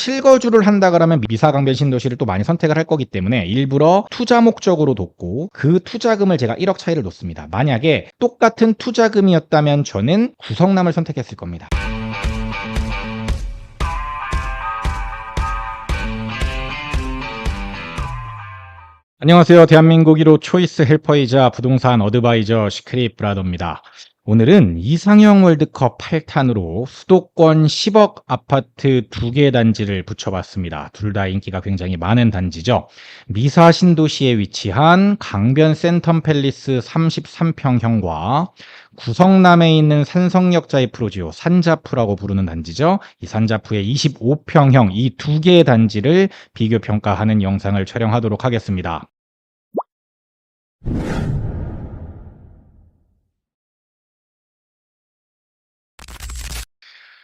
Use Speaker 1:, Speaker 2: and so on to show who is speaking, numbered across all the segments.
Speaker 1: 실거주를 한다 그러면 미사강변 신도시를 또 많이 선택을 할 거기 때문에 일부러 투자 목적으로 뒀고 그 투자금을 제가 1억 차이를 놓습니다. 만약에 똑같은 투자금이었다면 저는 구성남을 선택했을 겁니다. 안녕하세요. 대한민국 1호 초이스 헬퍼이자 부동산 어드바이저 시크릿 브라더입니다. 오늘은 이상형 월드컵 8탄으로 수도권 10억 아파트 2개 단지를 붙여봤습니다. 둘 다 인기가 굉장히 많은 단지죠. 미사 신도시에 위치한 강변 센텀 팰리스 33평형과 구성남에 있는 산성역 자이 프로지오 산자푸라고 부르는 단지죠. 이 산자푸의 25평형 이 2개의 단지를 비교 평가하는 영상을 촬영하도록 하겠습니다.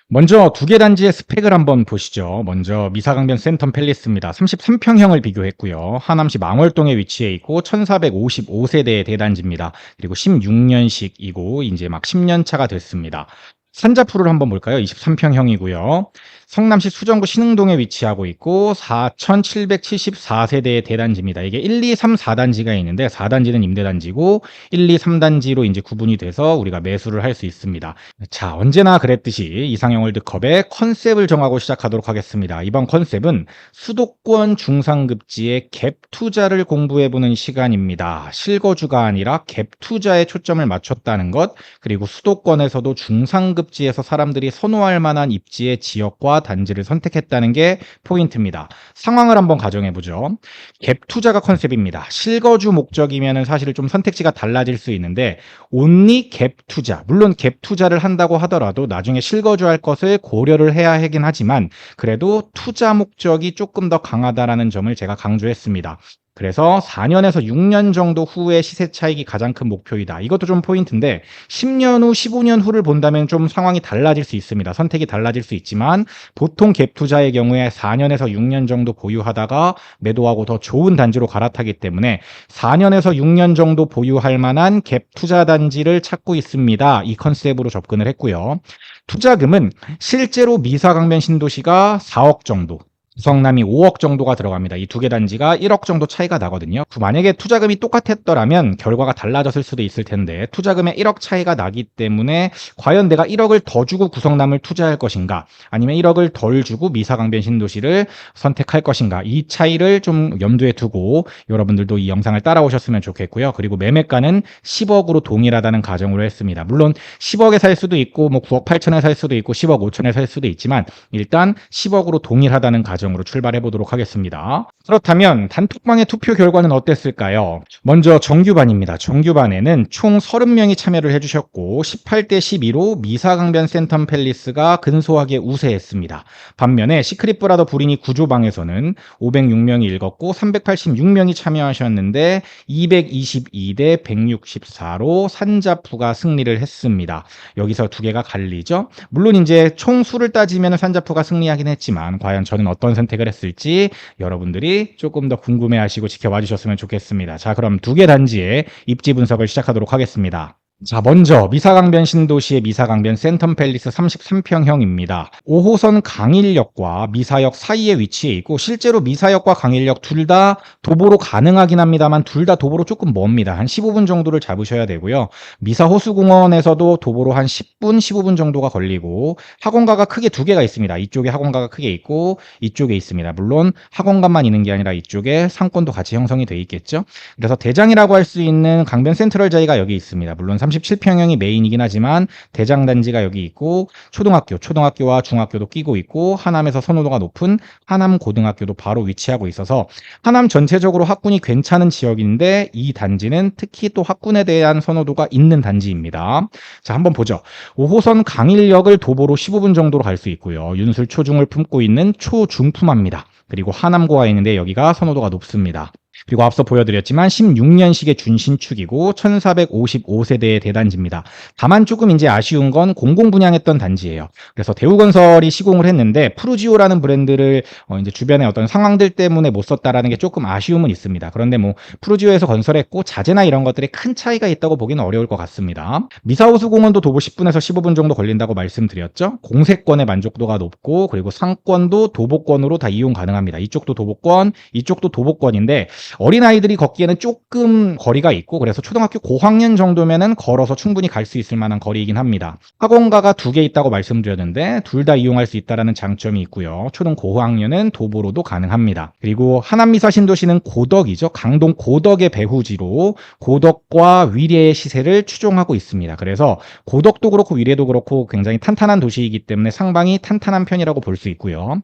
Speaker 1: 먼저 2개 단지의 스펙을 한번 보시죠. 먼저 미사강변 센텀 팰리스입니다. 33평형을 비교했고요. 하남시 망월동에 위치해 있고 1455세대의 대단지입니다. 그리고 16년식이고 이제 막 10년 차가 됐습니다. 산자푸를 한번 볼까요? 23평형이고요. 성남시 수정구 신흥동에 위치하고 있고 4774세대의 대단지입니다. 이게 1, 2, 3, 4단지가 있는데 4단지는 임대단지고 1, 2, 3단지로 이제 구분이 돼서 우리가 매수를 할 수 있습니다. 자, 언제나 그랬듯이 이상형 월드컵의 컨셉을 정하고 시작하도록 하겠습니다. 이번 컨셉은 수도권 중상급지의 갭 투자를 공부해보는 시간입니다. 실거주가 아니라 갭 투자에 초점을 맞췄다는 것, 그리고 수도권에서도 중상급지에서 사람들이 선호할 만한 입지의 지역과 단지를 선택했다는 게 포인트입니다. 상황을 한번 가정해보죠. 갭 투자가 컨셉입니다. 실거주 목적이면 사실 좀 선택지가 달라질 수 있는데 온리 갭 투자, 물론 갭 투자를 한다고 하더라도 나중에 실거주할 것을 고려를 해야 하긴 하지만 그래도 투자 목적이 조금 더 강하다라는 점을 제가 강조했습니다. 그래서 4년에서 6년 정도 후의 시세 차익이 가장 큰 목표이다. 이것도 좀 포인트인데 10년 후, 15년 후를 본다면 좀 상황이 달라질 수 있습니다. 선택이 달라질 수 있지만 보통 갭 투자의 경우에 4년에서 6년 정도 보유하다가 매도하고 더 좋은 단지로 갈아타기 때문에 4년에서 6년 정도 보유할 만한 갭 투자 단지를 찾고 있습니다. 이 컨셉으로 접근을 했고요. 투자금은 실제로 미사강변 신도시가 4억 정도, 구성남이 5억 정도가 들어갑니다. 이 2개 단지가 1억 정도 차이가 나거든요. 만약에 투자금이 똑같았더라면 결과가 달라졌을 수도 있을 텐데 투자금에 1억 차이가 나기 때문에 과연 내가 1억을 더 주고 구성남을 투자할 것인가 아니면 1억을 덜 주고 미사강변 신도시를 선택할 것인가, 이 차이를 좀 염두에 두고 여러분들도 이 영상을 따라오셨으면 좋겠고요. 그리고 매매가는 10억으로 동일하다는 가정으로 했습니다. 물론 10억에 살 수도 있고 9억 8천에 살 수도 있고 10억 5천에 살 수도 있지만 일단 10억으로 동일하다는 가정으로 출발해 보도록 하겠습니다. 그렇다면 단톡방의 투표 결과는 어땠을까요? 먼저 정규반입니다. 정규반에는 총 30명이 참여를 해주셨고 18대 12로 미사강변 센텀 팰리스가 근소하게 우세했습니다. 반면에 시크릿 브라더 부리니 구조방에서는 506명이 읽었고 386명이 참여하셨는데 222대 164로 산자푸가 승리를 했습니다. 여기서 2개가 갈리죠. 물론 이제 총 수를 따지면 산자푸가 승리하긴 했지만 과연 저는 어떤 선택을 했을지 여러분들이 조금 더 궁금해하시고 지켜봐 주셨으면 좋겠습니다. 자, 그럼 2개 단지의 입지 분석을 시작하도록 하겠습니다. 자, 먼저 미사강변 신도시의 미사강변 센텀 팰리스 33평형입니다. 5호선 강일역과 미사역 사이에 위치해 있고 실제로 미사역과 강일역 둘 다 도보로 가능하긴 합니다만 둘 다 도보로 조금 멉니다. 한 15분 정도를 잡으셔야 되고요. 미사호수공원에서도 도보로 한 10분, 15분 정도가 걸리고 학원가가 크게 2개가 있습니다. 이쪽에 학원가가 크게 있고 이쪽에 있습니다. 물론 학원가만 있는 게 아니라 이쪽에 상권도 같이 형성이 돼 있겠죠. 그래서 대장이라고 할 수 있는 강변 센트럴 자이가 여기 있습니다. 물론 37평형이 메인이긴 하지만 대장단지가 여기 있고 초등학교와 중학교도 끼고 있고 하남에서 선호도가 높은 하남고등학교도 바로 위치하고 있어서 하남 전체적으로 학군이 괜찮은 지역인데 이 단지는 특히 또 학군에 대한 선호도가 있는 단지입니다. 자, 한번 보죠. 5호선 강일역을 도보로 15분 정도로 갈 수 있고요. 윤술 초중을 품고 있는 초중품합니다. 그리고 하남고가 있는데 여기가 선호도가 높습니다. 그리고 앞서 보여드렸지만 16년식의 준신축이고 1455세대의 대단지입니다. 다만 조금 이제 아쉬운 건 공공 분양했던 단지예요. 그래서 대우건설이 시공을 했는데 푸르지오라는 브랜드를 이제 주변의 어떤 상황들 때문에 못 썼다라는 게 조금 아쉬움은 있습니다. 그런데 뭐 푸르지오에서 건설했고 자재나 이런 것들이 큰 차이가 있다고 보기는 어려울 것 같습니다. 미사호수공원도 도보 10분에서 15분 정도 걸린다고 말씀드렸죠. 공세권의 만족도가 높고 그리고 상권도 도보권으로 다 이용 가능합니다. 이쪽도 도보권, 이쪽도 도보권인데 어린아이들이 걷기에는 조금 거리가 있고 그래서 초등학교 고학년 정도면은 걸어서 충분히 갈 수 있을 만한 거리이긴 합니다. 학원가가 2개 있다고 말씀드렸는데 둘 다 이용할 수 있다는 장점이 있고요. 초등 고학년은 도보로도 가능합니다. 그리고 하남미사 신도시는 고덕이죠. 강동 고덕의 배후지로 고덕과 위례의 시세를 추종하고 있습니다. 그래서 고덕도 그렇고 위례도 그렇고 굉장히 탄탄한 도시이기 때문에 상방이 탄탄한 편이라고 볼 수 있고요.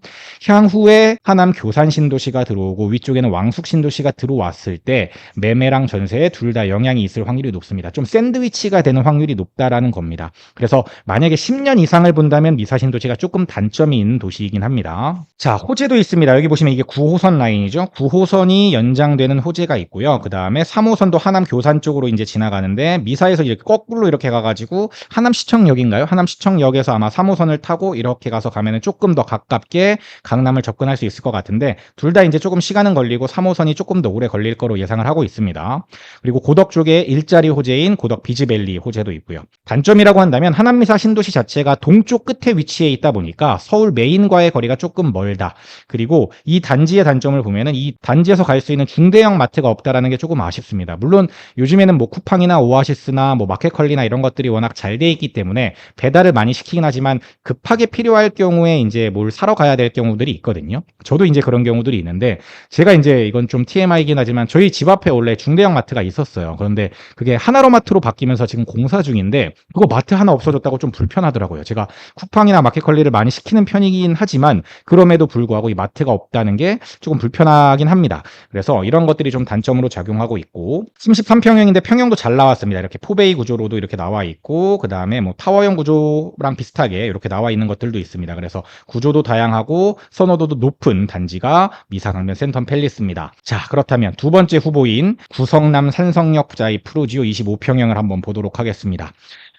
Speaker 1: 향후에 하남 교산 신도시가 들어오고 위쪽에는 왕숙 신도시가 들어왔을 때 매매랑 전세에 둘 다 영향이 있을 확률이 높습니다. 좀 샌드위치가 되는 확률이 높다라는 겁니다. 그래서 만약에 10년 이상을 본다면 미사 신도시가 조금 단점이 있는 도시이긴 합니다. 자, 호재도 있습니다. 여기 보시면 이게 9호선 라인이죠. 9호선이 연장되는 호재가 있고요. 그 다음에 3호선도 하남 교산 쪽으로 이제 지나가는데 미사에서 이렇게 거꾸로 이렇게 가가지고 하남시청역인가요? 하남시청역에서 아마 3호선을 타고 이렇게 가서 가면은 조금 더 가깝게 강남을 접근할 수 있을 것 같은데 둘 다 이제 조금 시간은 걸리고 3호선이 조금 더 오래 걸릴 거로 예상을 하고 있습니다. 그리고 고덕 쪽에 일자리 호재인 고덕 비즈밸리 호재도 있고요. 단점이라고 한다면 하남미사 신도시 자체가 동쪽 끝에 위치해 있다 보니까 서울 메인과의 거리가 조금 멀다. 그리고 이 단지의 단점을 보면은 이 단지에서 갈 수 있는 중대형 마트가 없다라는 게 조금 아쉽습니다. 물론 요즘에는 뭐 쿠팡이나 오아시스나 뭐 마켓컬리나 이런 것들이 워낙 잘 돼 있기 때문에 배달을 많이 시키긴 하지만 급하게 필요할 경우에 이제 뭘 사러 가야 될 경우들이 있거든요. 저도 이제 그런 경우들이 있는데 제가 이제 이건 좀 TMI이긴 하지만 저희 집 앞에 원래 중대형 마트가 있었어요. 그런데 그게 하나로마트로 바뀌면서 지금 공사 중인데 그거 마트 하나 없어졌다고 좀 불편하더라고요. 제가 쿠팡이나 마켓컬리를 많이 시키는 편이긴 하지만 그럼에도 불구하고 이 마트가 없다는 게 조금 불편하긴 합니다. 그래서 이런 것들이 좀 단점으로 작용하고 있고 33평형인데 평형도 잘 나왔습니다. 이렇게 포베이 구조로도 이렇게 나와 있고 그 다음에 뭐 타워형 구조랑 비슷하게 이렇게 나와 있는 것들도 있습니다. 그래서 구조도 다양하고 선호도도 높은 단지가 미사강변 센텀 팰리스입니다. 자, 그렇다면 두 번째 후보인 구성남 산성역 부자이 푸르지오 25평형을 한번 보도록 하겠습니다.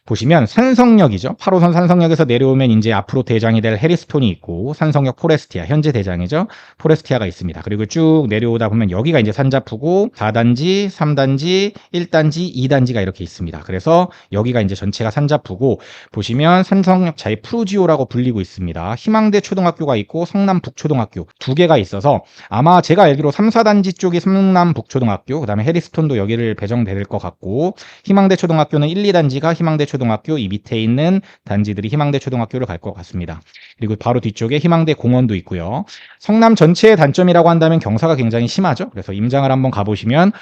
Speaker 1: 보시면 산성역이죠. 8호선 산성역에서 내려오면 이제 앞으로 대장이 될 해리스톤이 있고 산성역 포레스티아, 현재 대장이죠. 포레스티아가 있습니다. 그리고 쭉 내려오다 보면 여기가 이제 산자푸고 4단지, 3단지, 1단지, 2단지가 이렇게 있습니다. 그래서 여기가 이제 전체가 산자푸고 보시면 산성역 자이 푸르지오라고 불리고 있습니다. 희망대 초등학교가 있고 성남북초등학교 두 개가 있어서 아마 제가 알기로 3, 4단지 쪽이 성남북초등학교, 그다음에 해리스톤도 여기를 배정될 것 같고 희망대 초등학교는 1, 2단지가 희망대 초등학교, 이 밑에 있는 단지들이 희망대 초등학교를 갈 것 같습니다. 그리고 바로 뒤쪽에 희망대 공원도 있고요. 성남 전체의 단점이라고 한다면 경사가 굉장히 심하죠. 그래서 임장을 한번 가보시면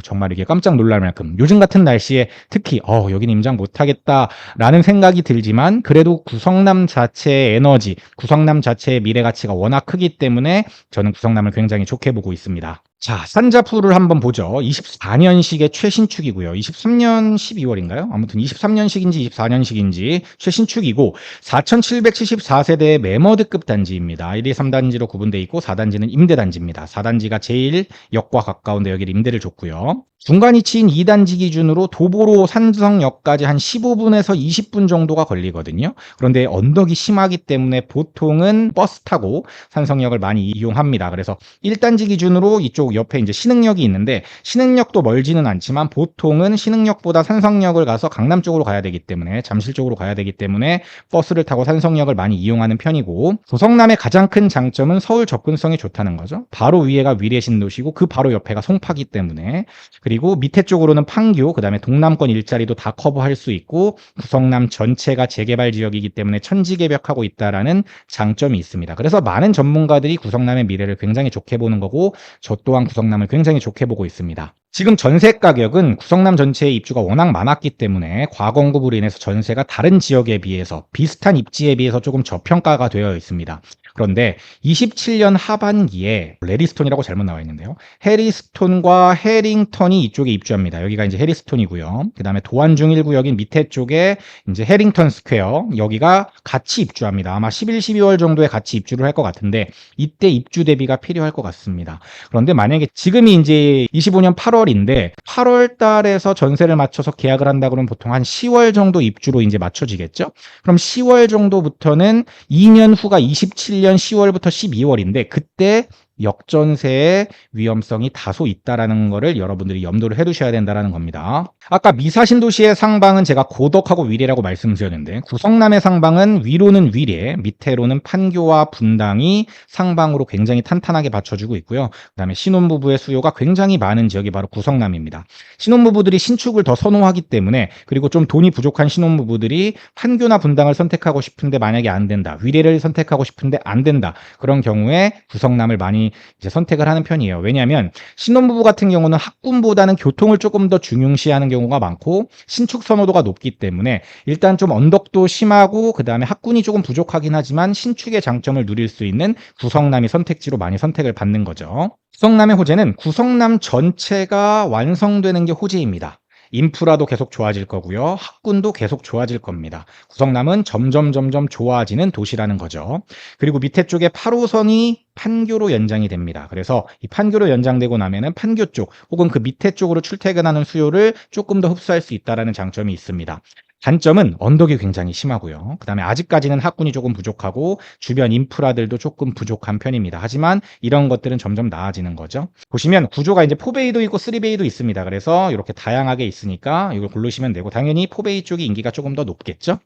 Speaker 1: 정말 이게 깜짝 놀랄 만큼 요즘 같은 날씨에 특히 여긴 임장 못하겠다라는 생각이 들지만 그래도 구성남 자체의 에너지, 구성남 자체의 미래 가치가 워낙 크기 때문에 저는 구성남을 굉장히 좋게 보고 있습니다. 자, 산자푸를 한번 보죠. 24년식의 최신축이고요. 23년 12월인가요? 아무튼 23년식인지 24년식인지 최신축이고 4774세대의 매머드급 단지입니다. 1, 2, 3단지로 구분되어 있고 4단지는 임대단지입니다. 4단지가 제일 역과 가까운데 여기 임대를 줬고요. 중간 위치인 2단지 기준으로 도보로 산성역까지 한 15분에서 20분 정도가 걸리거든요. 그런데 언덕이 심하기 때문에 보통은 버스 타고 산성역을 많이 이용합니다. 그래서 1단지 기준으로 이쪽 옆에 이제 신흥역이 있는데 신흥역도 멀지는 않지만 보통은 신흥역보다 산성역을 가서 강남 쪽으로 가야 되기 때문에 잠실 쪽으로 가야 되기 때문에 버스를 타고 산성역을 많이 이용하는 편이고 구성남의 가장 큰 장점은 서울 접근성이 좋다는 거죠. 바로 위에가 위례신도시고 그 바로 옆에가 송파기 때문에 그리고 밑에 쪽으로는 판교, 그 다음에 동남권 일자리도 다 커버할 수 있고 구성남 전체가 재개발 지역이기 때문에 천지개벽하고 있다라는 장점이 있습니다. 그래서 많은 전문가들이 구성남의 미래를 굉장히 좋게 보는 거고 저 또한 구성남을 굉장히 좋게 보고 있습니다. 지금 전세 가격은 구성남 전체의 입주가 워낙 많았기 때문에 과공급으로 인해서 전세가 다른 지역에 비해서 비슷한 입지에 비해서 조금 저평가가 되어 있습니다. 그런데 27년 하반기에 레리스톤이라고 잘못 나와 있는데요. 해리스톤과 해링턴이 이쪽에 입주합니다. 여기가 이제 해리스톤이고요. 그 다음에 도안중 1구역인 밑에 쪽에 이제 해링턴 스퀘어, 여기가 같이 입주합니다. 아마 11, 12월 정도에 같이 입주를 할 것 같은데 이때 입주 대비가 필요할 것 같습니다. 그런데 만약에 지금이 이제 25년 8월인데 8월 달에서 전세를 맞춰서 계약을 한다 그러면 보통 한 10월 정도 입주로 이제 맞춰지겠죠? 그럼 10월 정도부터는 2년 후가 27년 10월부터 12월인데 그때 역전세의 위험성이 다소 있다라는 거를 여러분들이 염두를 해두셔야 된다는 겁니다. 아까 미사신도시의 상방은 제가 고덕하고 위례라고 말씀드렸는데 구성남의 상방은 위로는 위례, 밑에로는 판교와 분당이 상방으로 굉장히 탄탄하게 받쳐주고 있고요. 그 다음에 신혼부부의 수요가 굉장히 많은 지역이 바로 구성남입니다. 신혼부부들이 신축을 더 선호하기 때문에 그리고 좀 돈이 부족한 신혼부부들이 판교나 분당을 선택하고 싶은데 만약에 안 된다. 위례를 선택하고 싶은데 안 된다. 그런 경우에 구성남을 많이 이제 선택을 하는 편이에요. 왜냐하면 신혼부부 같은 경우는 학군보다는 교통을 조금 더 중요시하는 경우가 많고 신축 선호도가 높기 때문에 일단 좀 언덕도 심하고 그 다음에 학군이 조금 부족하긴 하지만 신축의 장점을 누릴 수 있는 구성남이 선택지로 많이 선택을 받는 거죠. 구성남의 호재는 구성남 전체가 완성되는 게 호재입니다. 인프라도 계속 좋아질 거고요. 학군도 계속 좋아질 겁니다. 구성남은 점점 좋아지는 도시라는 거죠. 그리고 밑에 쪽에 8호선이 판교로 연장이 됩니다. 그래서 이 판교로 연장되고 나면은 판교 쪽 혹은 그 밑에 쪽으로 출퇴근하는 수요를 조금 더 흡수할 수 있다는 장점이 있습니다. 단점은 언덕이 굉장히 심하고요. 그 다음에 아직까지는 학군이 조금 부족하고 주변 인프라들도 조금 부족한 편입니다. 하지만 이런 것들은 점점 나아지는 거죠. 보시면 구조가 이제 4베이도 있고 3베이도 있습니다. 그래서 이렇게 다양하게 있으니까 이걸 고르시면 되고 당연히 4베이 쪽이 인기가 조금 더 높겠죠.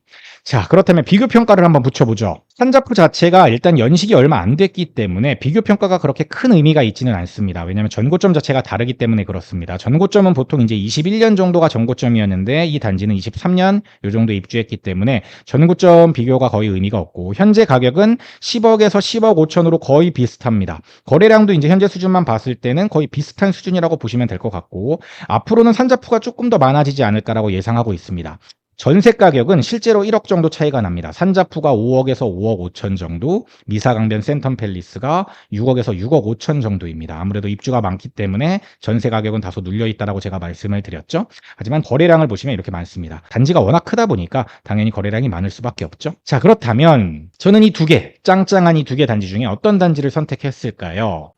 Speaker 1: 자, 그렇다면 비교 평가를 한번 붙여보죠. 산자프 자체가 일단 연식이 얼마 안 됐기 때문에 비교 평가가 그렇게 큰 의미가 있지는 않습니다. 왜냐하면 전고점 자체가 다르기 때문에 그렇습니다. 전고점은 보통 이제 21년 정도가 전고점이었는데 이 단지는 23년 요 정도 입주했기 때문에 전고점 비교가 거의 의미가 없고 현재 가격은 10억에서 10억 5천으로 거의 비슷합니다. 거래량도 이제 현재 수준만 봤을 때는 거의 비슷한 수준이라고 보시면 될 것 같고 앞으로는 산자프가 조금 더 많아지지 않을까라고 예상하고 있습니다. 전세 가격은 실제로 1억 정도 차이가 납니다. 산자프가 5억에서 5억 5천 정도, 미사강변 센텀팰리스가 6억에서 6억 5천 정도입니다. 아무래도 입주가 많기 때문에 전세 가격은 다소 눌려있다라고 제가 말씀을 드렸죠. 하지만 거래량을 보시면 이렇게 많습니다. 단지가 워낙 크다 보니까 당연히 거래량이 많을 수밖에 없죠. 자, 그렇다면 저는 이 두 개, 짱짱한 이 두 개 단지 중에 어떤 단지를 선택했을까요?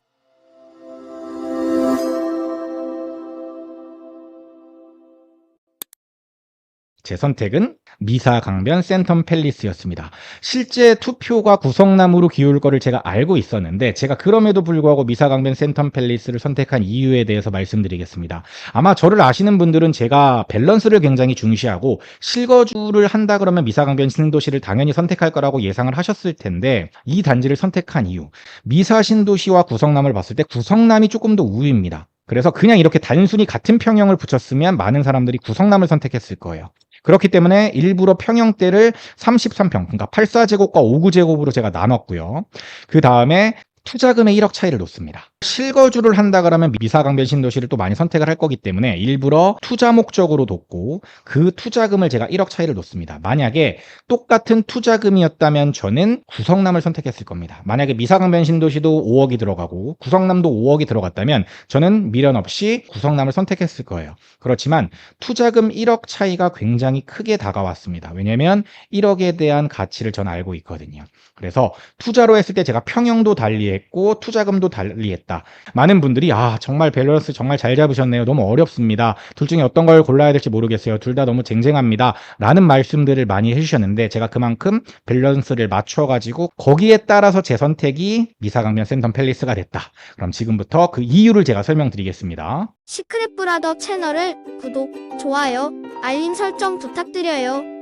Speaker 1: 제 선택은 미사강변 센텀팰리스였습니다. 실제 투표가 구성남으로 기울 거를 제가 알고 있었는데 제가 그럼에도 불구하고 미사강변 센텀팰리스를 선택한 이유에 대해서 말씀드리겠습니다. 아마 저를 아시는 분들은 제가 밸런스를 굉장히 중시하고 실거주를 한다 그러면 미사강변 신도시를 당연히 선택할 거라고 예상을 하셨을 텐데 이 단지를 선택한 이유, 미사 신도시와 구성남을 봤을 때 구성남이 조금 더 우위입니다. 그래서 그냥 이렇게 단순히 같은 평형을 붙였으면 많은 사람들이 구성남을 선택했을 거예요. 그렇기 때문에 일부러 평형대를 33평, 그러니까 84제곱과 59제곱으로 제가 나눴고요. 그 다음에 투자금의 1억 차이를 놓습니다. 실거주를 한다 그러면 미사강변 신도시를 또 많이 선택을 할 거기 때문에 일부러 투자 목적으로 뒀고 그 투자금을 제가 1억 차이를 놓습니다. 만약에 똑같은 투자금이었다면 저는 구성남을 선택했을 겁니다. 만약에 미사강변 신도시도 5억이 들어가고 구성남도 5억이 들어갔다면 저는 미련 없이 구성남을 선택했을 거예요. 그렇지만 투자금 1억 차이가 굉장히 크게 다가왔습니다. 왜냐하면 1억에 대한 가치를 저는 알고 있거든요. 그래서 투자로 했을 때 제가 평형도 달리했고 투자금도 달리했다. 많은 분들이 정말 밸런스 정말 잘 잡으셨네요. 너무 어렵습니다. 둘 중에 어떤 걸 골라야 될지 모르겠어요. 둘 다 너무 쟁쟁합니다. 라는 말씀들을 많이 해주셨는데 제가 그만큼 밸런스를 맞춰가지고 거기에 따라서 제 선택이 미사강변 센텀팰리스가 됐다. 그럼 지금부터 그 이유를 제가 설명드리겠습니다.
Speaker 2: 시크릿 브라더 채널을 구독, 좋아요, 알림 설정 부탁드려요.